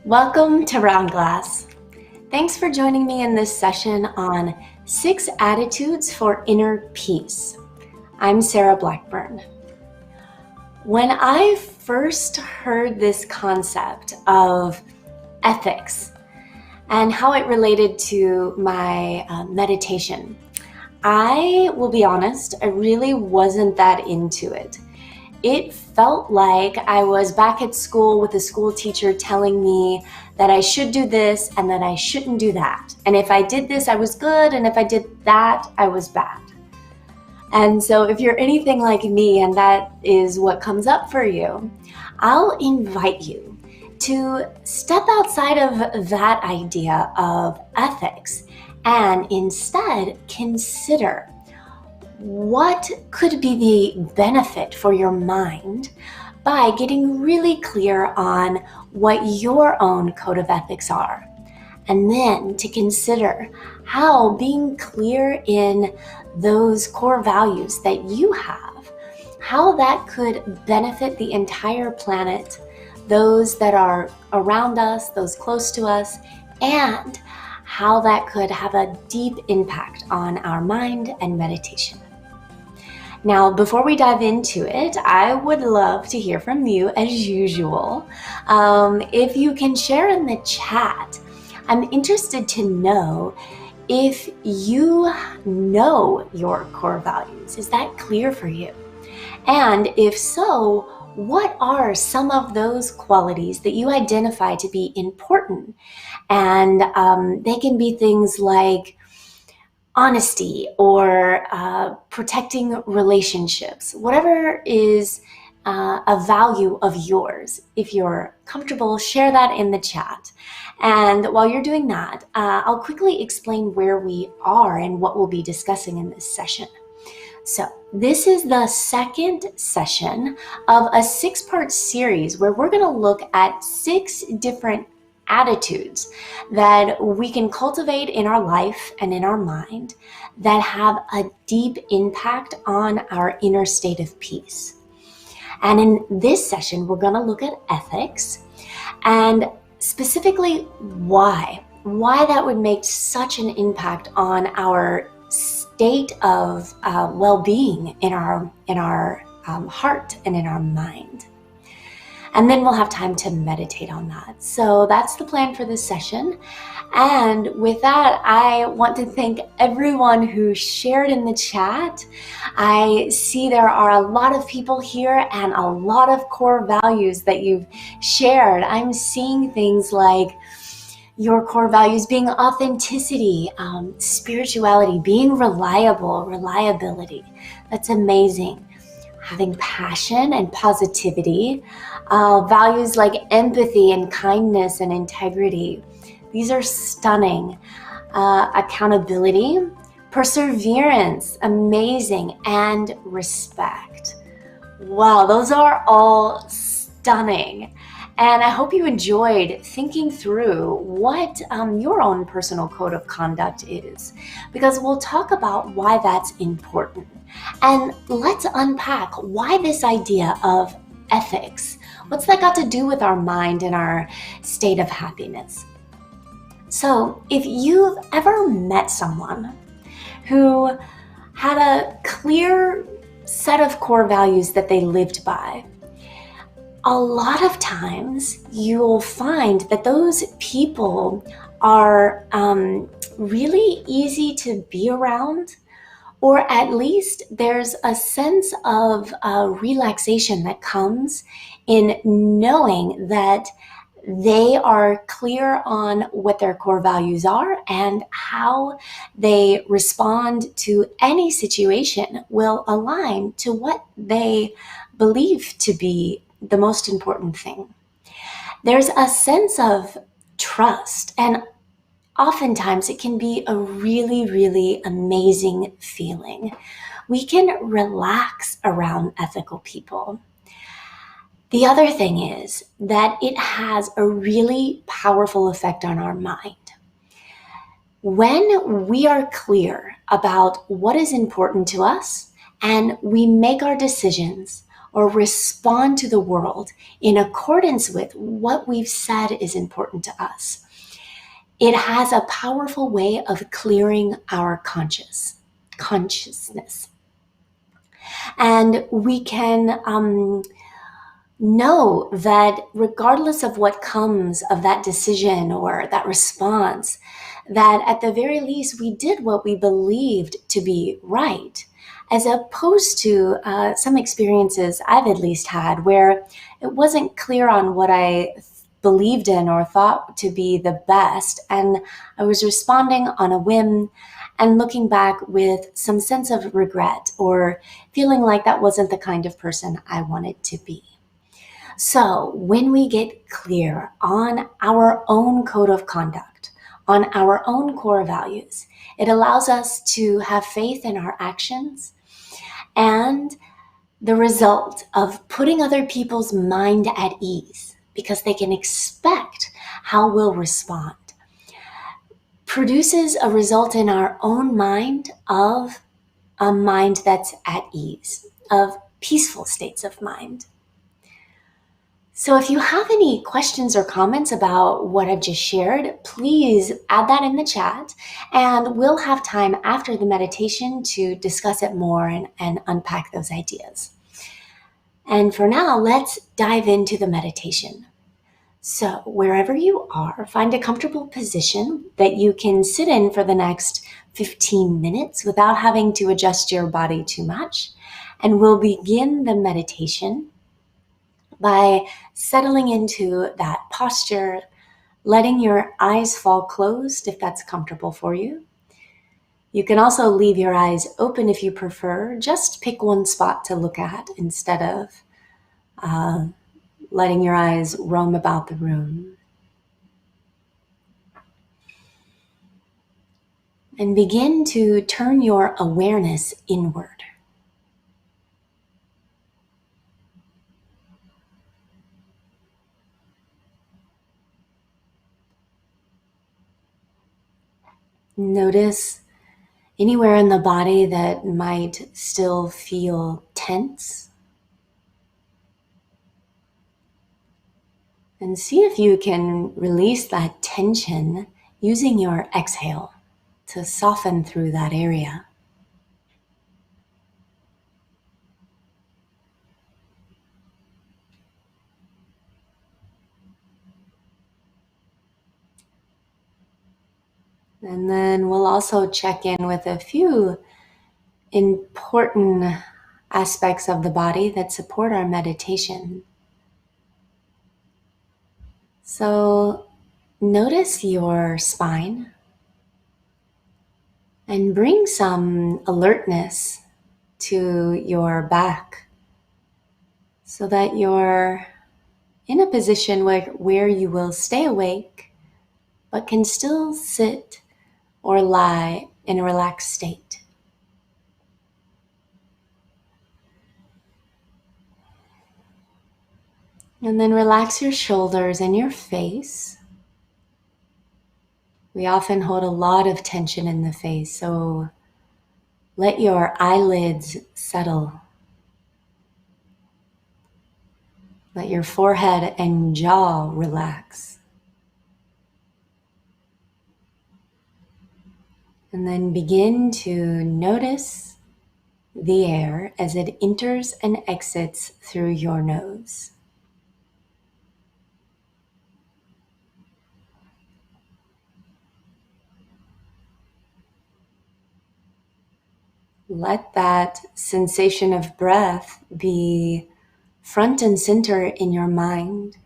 Welcome to Round Glass. Thanks for joining me in this session on 6 Attitudes for Inner Peace. I'm Sarah Blackburn. When I first heard this concept of ethics and how it related to my meditation, I will be honest, I really wasn't that into it. It felt like I was back at school with a school teacher telling me that I should do this and that I shouldn't do that. And if I did this, I was good, and if I did that, I was bad. And so if you're anything like me and that is what comes up for you, I'll invite you to step outside of that idea of ethics and instead consider what could be the benefit for your mind by getting really clear on what your own code of ethics are. And then to consider how being clear in those core values that you have, how that could benefit the entire planet, those that are around us, those close to us, and how that could have a deep impact on our mind and meditation. Now, before we dive into it, I would love to hear from you as usual. If you can share in the chat, I'm interested to know if you know your core values. Is that clear for you? And if so, what are some of those qualities that you identify to be important? And they can be things like honesty or protecting relationships, whatever is a value of yours. If you're comfortable, share that in the chat. And while you're doing that, I'll quickly explain where we are and what we'll be discussing in this session. So this is the second session of a 6-part series where we're going to look at 6 different attitudes that we can cultivate in our life and in our mind that have a deep impact on our inner state of peace. And in this session, we're going to look at ethics and specifically why that would make such an impact on our state of well-being in our heart and in our mind. And then we'll have time to meditate on that. So that's the plan for this session. And with that, I want to thank everyone who shared in the chat. I see there are a lot of people here and a lot of core values that you've shared. I'm seeing things like your core values being authenticity, spirituality, being reliability. That's amazing. Having passion and positivity, values like empathy and kindness and integrity. These are stunning. Accountability, perseverance, amazing, and respect. Wow, those are all stunning. And I hope you enjoyed thinking through what your own personal code of conduct is, because we'll talk about why that's important. And let's unpack why this idea of ethics. What's that got to do with our mind and our state of happiness? So if you've ever met someone who had a clear set of core values that they lived by, a lot of times you'll find that those people are really easy to be around, or at least there's a sense of relaxation that comes in knowing that they are clear on what their core values are, and how they respond to any situation will align to what they believe to be the most important thing. There's a sense of trust, and oftentimes it can be a really, really amazing feeling. We can relax around ethical people. The other thing is that it has a really powerful effect on our mind. When we are clear about what is important to us and we make our decisions or respond to the world in accordance with what we've said is important to us, it has a powerful way of clearing our consciousness. And we can know that regardless of what comes of that decision or that response, that at the very least we did what we believed to be right, as opposed to some experiences I've at least had where it wasn't clear on what I believed in or thought to be the best, and I was responding on a whim and looking back with some sense of regret or feeling like that wasn't the kind of person I wanted to be. So when we get clear on our own code of conduct, on our own core values, it allows us to have faith in our actions and the result of putting other people's mind at ease, because they can expect how we'll respond, produces a result in our own mind of a mind that's at ease, of peaceful states of mind. So if you have any questions or comments about what I've just shared, please add that in the chat, and we'll have time after the meditation to discuss it more and unpack those ideas. And for now, let's dive into the meditation. So wherever you are, find a comfortable position that you can sit in for the next 15 minutes without having to adjust your body too much. And we'll begin the meditation by settling into that posture, letting your eyes fall closed if that's comfortable for you. You can also leave your eyes open if you prefer. Just pick one spot to look at instead of letting your eyes roam about the room. And begin to turn your awareness inward. Notice anywhere in the body that might still feel tense. And see if you can release that tension using your exhale to soften through that area. And then we'll also check in with a few important aspects of the body that support our meditation. So notice your spine and bring some alertness to your back so that you're in a position where you will stay awake but can still sit or lie in a relaxed state. And then relax your shoulders and your face. We often hold a lot of tension in the face, so let your eyelids settle. Let your forehead and jaw relax. And then begin to notice the air as it enters and exits through your nose. Let that sensation of breath be front and center in your mind.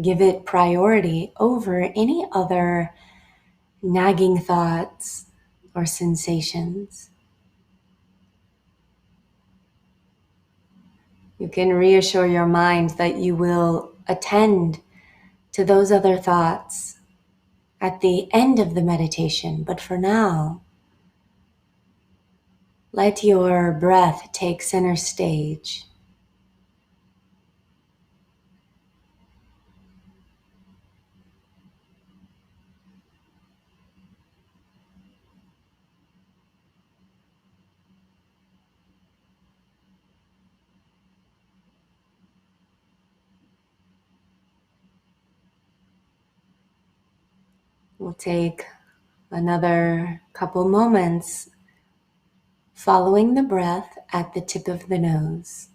Give it priority over any other nagging thoughts or sensations. You can reassure your mind that you will attend to those other thoughts at the end of the meditation, but for now, let your breath take center stage. We'll take another couple moments following the breath at the tip of the nose.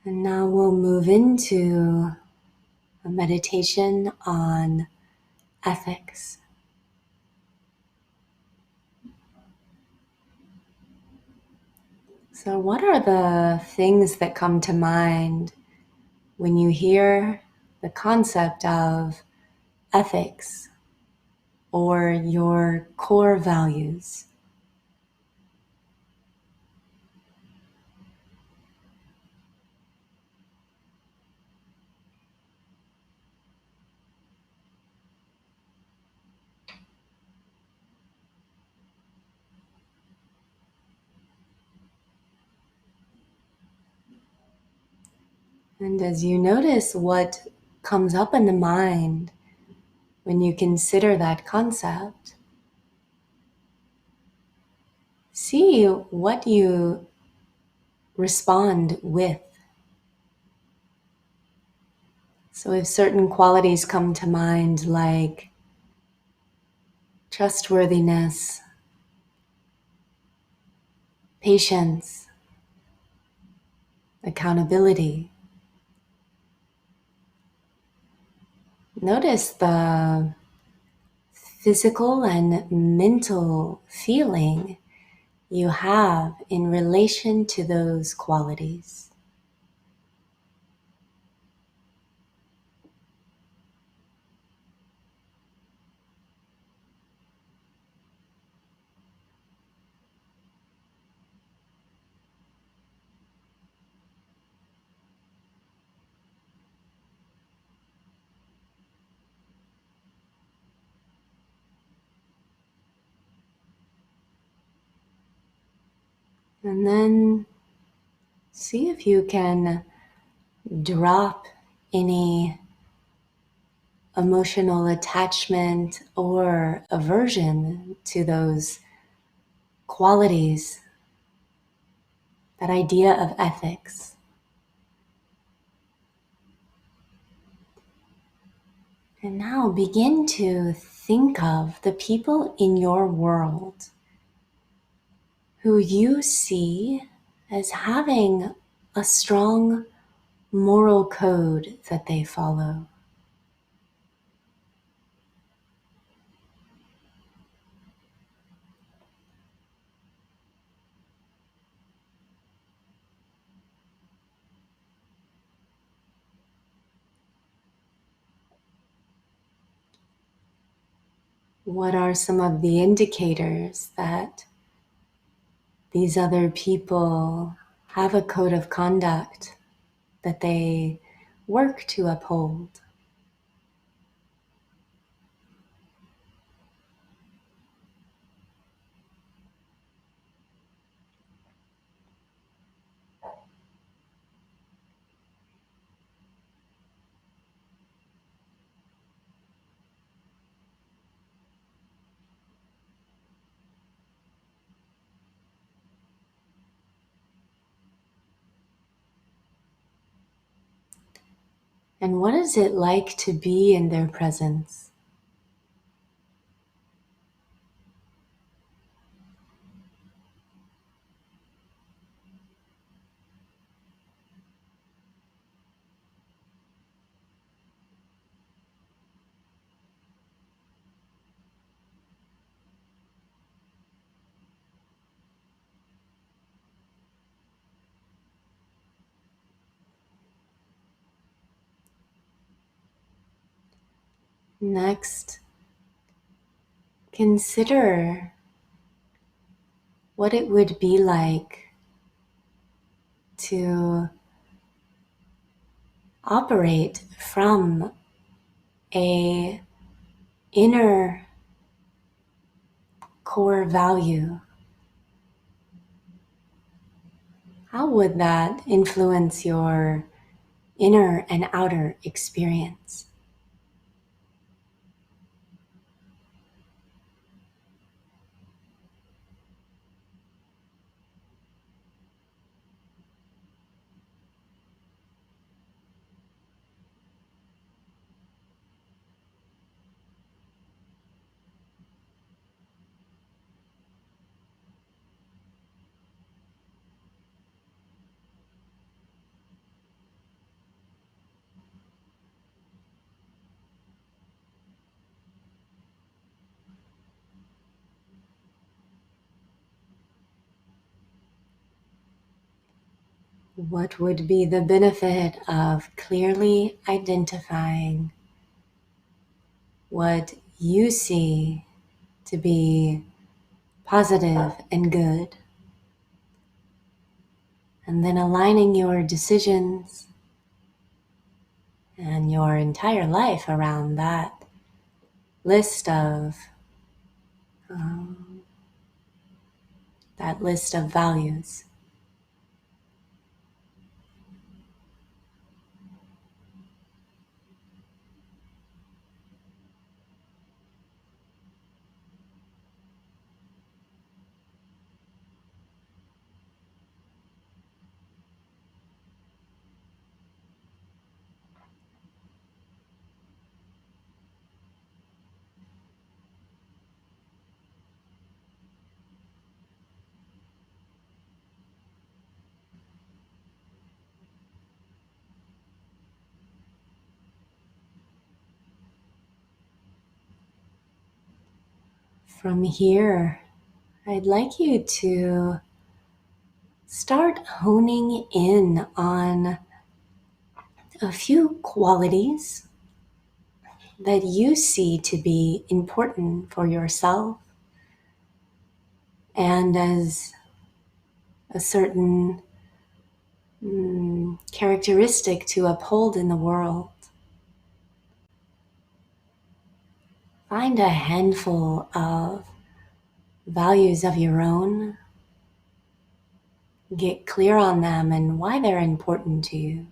And now we'll move into a meditation on ethics. So, what are the things that come to mind when you hear the concept of ethics or your core values? And as you notice what comes up in the mind when you consider that concept, see what you respond with. So if certain qualities come to mind like trustworthiness, patience, accountability, notice the physical and mental feeling you have in relation to those qualities. And then see if you can drop any emotional attachment or aversion to those qualities, that idea of ethics. And now begin to think of the people in your world who you see as having a strong moral code that they follow. What are some of the indicators that these other people have a code of conduct that they work to uphold? And what is it like to be in their presence? Next, consider what it would be like to operate from a inner core value. How would that influence your inner and outer experience. What would be the benefit of clearly identifying what you see to be positive and good, and then aligning your decisions and your entire life around list of um, that list of values? From here, I'd like you to start honing in on a few qualities that you see to be important for yourself and as a certain characteristic to uphold in the world. Find a handful of values of your own. Get clear on them and why they're important to you.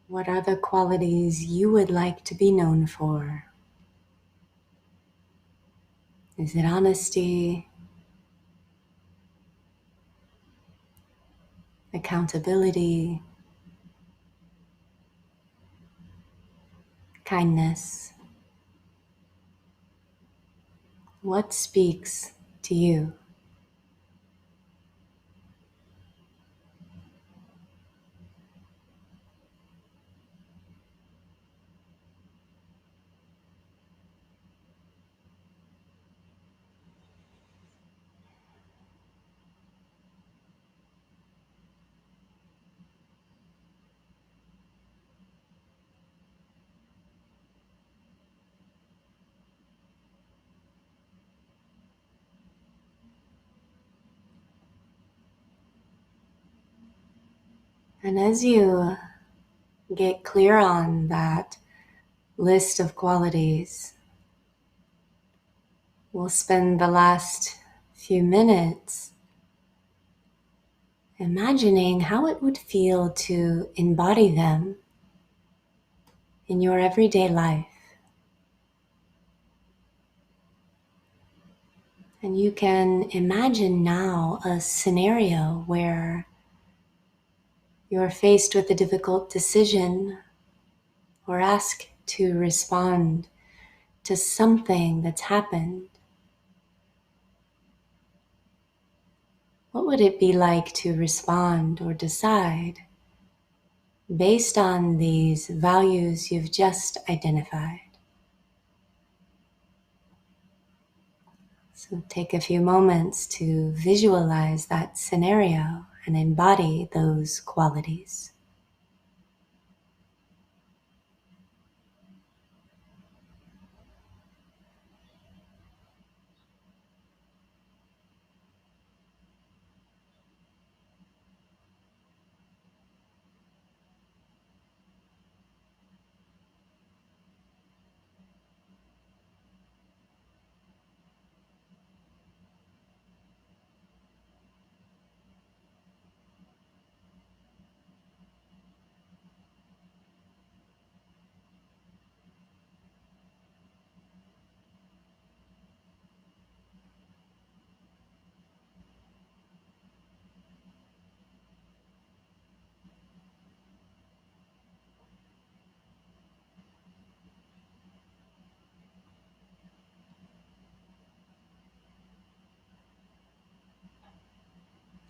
What are the qualities you would like to be known for? Is it honesty, accountability, kindness? What speaks to you? And as you get clear on that list of qualities, we'll spend the last few minutes imagining how it would feel to embody them in your everyday life. And you can imagine now a scenario where you're faced with a difficult decision or asked to respond to something that's happened. what would it be like to respond or decide based on these values you've just identified? So take a few moments to visualize that scenario and embody those qualities.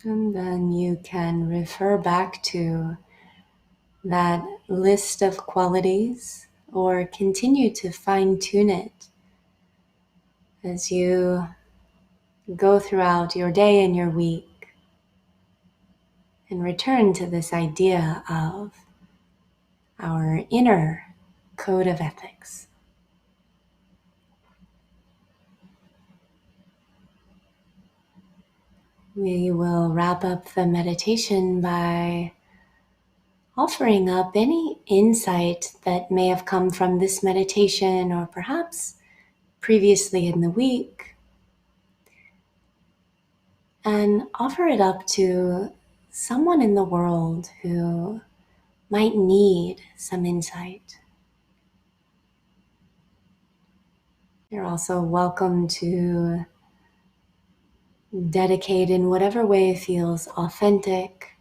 And then you can refer back to that list of qualities or continue to fine-tune it as you go throughout your day and your week and return to this idea of our inner code of ethics. We will wrap up the meditation by offering up any insight that may have come from this meditation or perhaps previously in the week, and offer it up to someone in the world who might need some insight. You're also welcome to dedicate in whatever way feels authentic.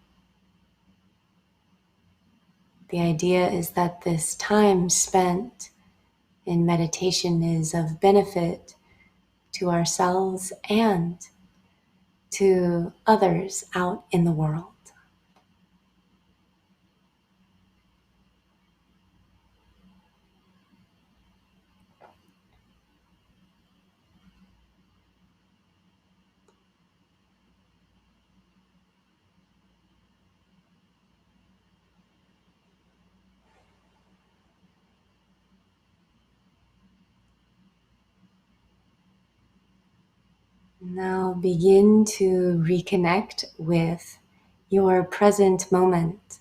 The idea is that this time spent in meditation is of benefit to ourselves and to others out in the world. Now begin to reconnect with your present moment.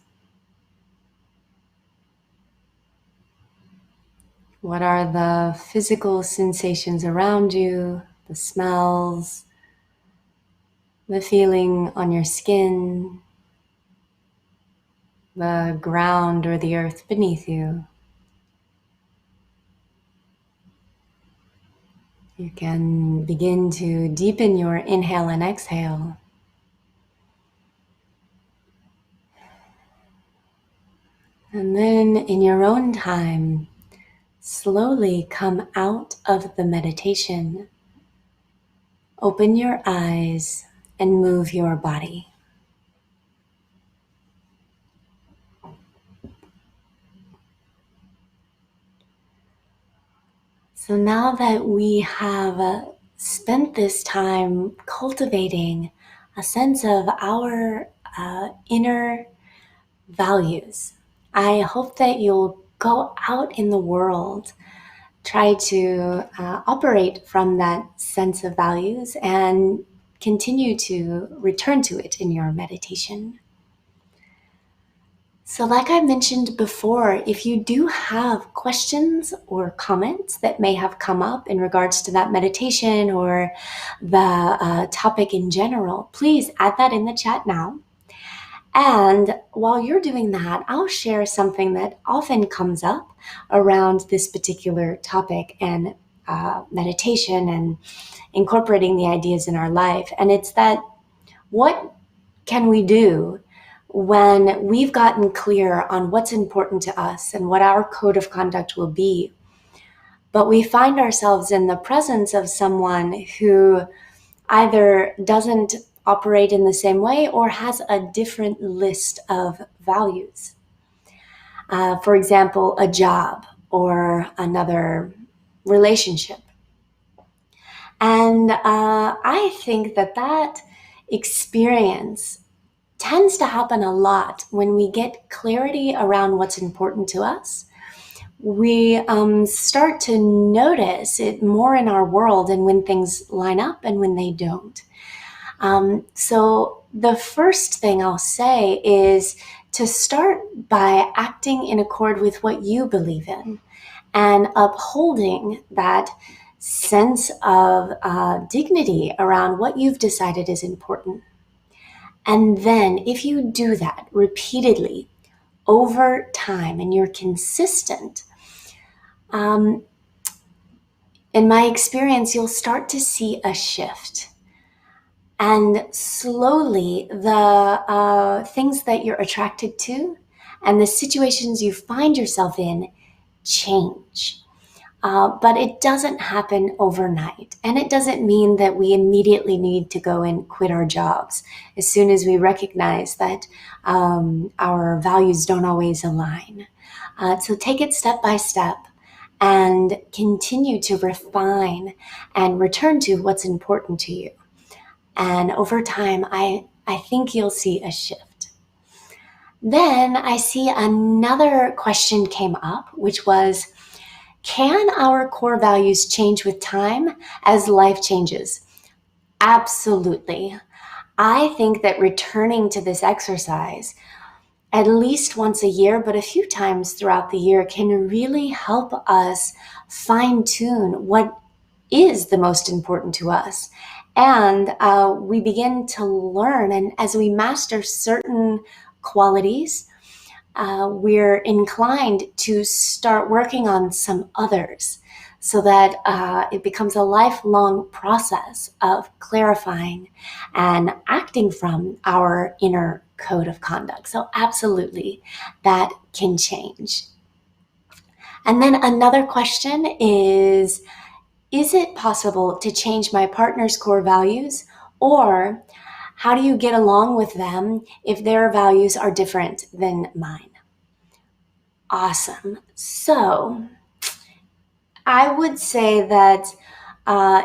What are the physical sensations around you, the smells, the feeling on your skin, the ground or the earth beneath you? You can begin to deepen your inhale and exhale. And then in your own time, slowly come out of the meditation. Open your eyes and move your body. So now that we have spent this time cultivating a sense of our inner values, I hope that you'll go out in the world, try to operate from that sense of values and continue to return to it in your meditation. So like I mentioned before, if you do have questions or comments that may have come up in regards to that meditation or the topic in general, please add that in the chat now. And while you're doing that, I'll share something that often comes up around this particular topic and meditation and incorporating the ideas in our life. And it's that, what can we do when we've gotten clear on what's important to us and what our code of conduct will be, but we find ourselves in the presence of someone who either doesn't operate in the same way or has a different list of values. For example, a job or another relationship. And I think that experience tends to happen a lot when we get clarity around what's important to us. We start to notice it more in our world and when things line up and when they don't. So the first thing I'll say is to start by acting in accord with what you believe in and upholding that sense of dignity around what you've decided is important. And then if you do that repeatedly over time and you're consistent, in my experience, you'll start to see a shift. And slowly, the things that you're attracted to and the situations you find yourself in change. But it doesn't happen overnight. And it doesn't mean that we immediately need to go and quit our jobs as soon as we recognize that our values don't always align. So take it step by step and continue to refine and return to what's important to you. And over time, I think you'll see a shift. Then I see another question came up, which was, can our core values change with time as life changes? Absolutely. I think that returning to this exercise at least once a year, but a few times throughout the year, can really help us fine-tune what is the most important to us. And we begin to learn, and as we master certain qualities, we're inclined to start working on some others so that it becomes a lifelong process of clarifying and acting from our inner code of conduct. So absolutely, that can change. And then another question is it possible to change my partner's core values, or how do you get along with them if their values are different than mine? Awesome. So I would say that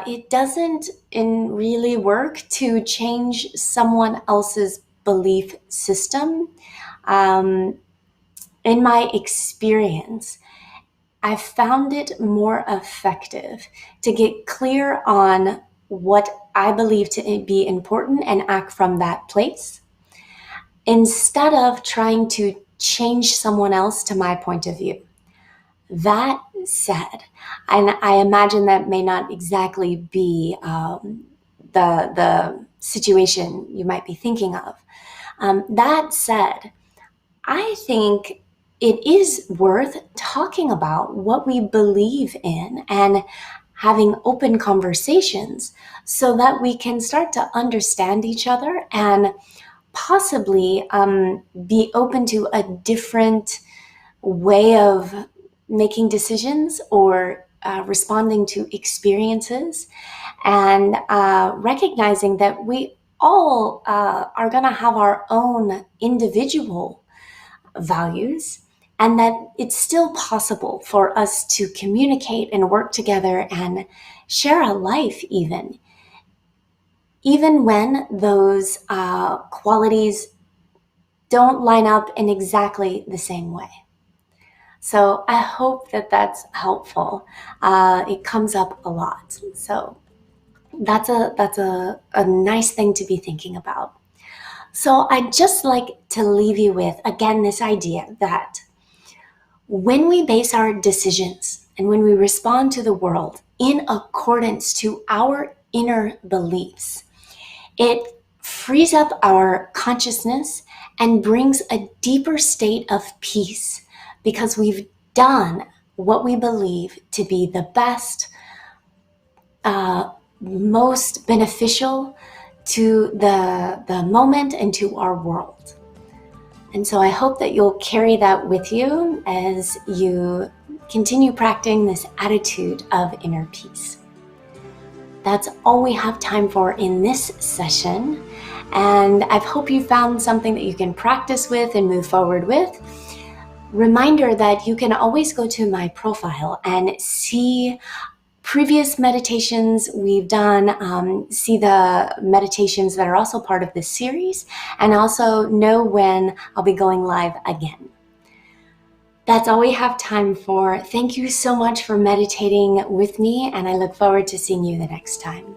it doesn't really work to change someone else's belief system. In my experience, I found it more effective to get clear on what I believe to be important and act from that place, instead of trying to change someone else to my point of view. That said, and I imagine that may not exactly be the situation you might be thinking of. That said, I think it is worth talking about what we believe in and having open conversations so that we can start to understand each other and possibly be open to a different way of making decisions or responding to experiences, and recognizing that we all are going to have our own individual values, and that it's still possible for us to communicate and work together and share a life even when those qualities don't line up in exactly the same way. So I hope that that's helpful. It comes up a lot. So that's a nice thing to be thinking about. So I'd just like to leave you with, again, this idea that when we base our decisions and when we respond to the world in accordance to our inner beliefs, it frees up our consciousness and brings a deeper state of peace, because we've done what we believe to be the best, most beneficial to the moment and to our world. And so I hope that you'll carry that with you as you continue practicing this attitude of inner peace. That's all we have time for in this session. And I hope you found something that you can practice with and move forward with. Reminder that you can always go to my profile and see previous meditations we've done, see the meditations that are also part of this series, and also know when I'll be going live again. That's all we have time for. Thank you so much for meditating with me, and I look forward to seeing you the next time.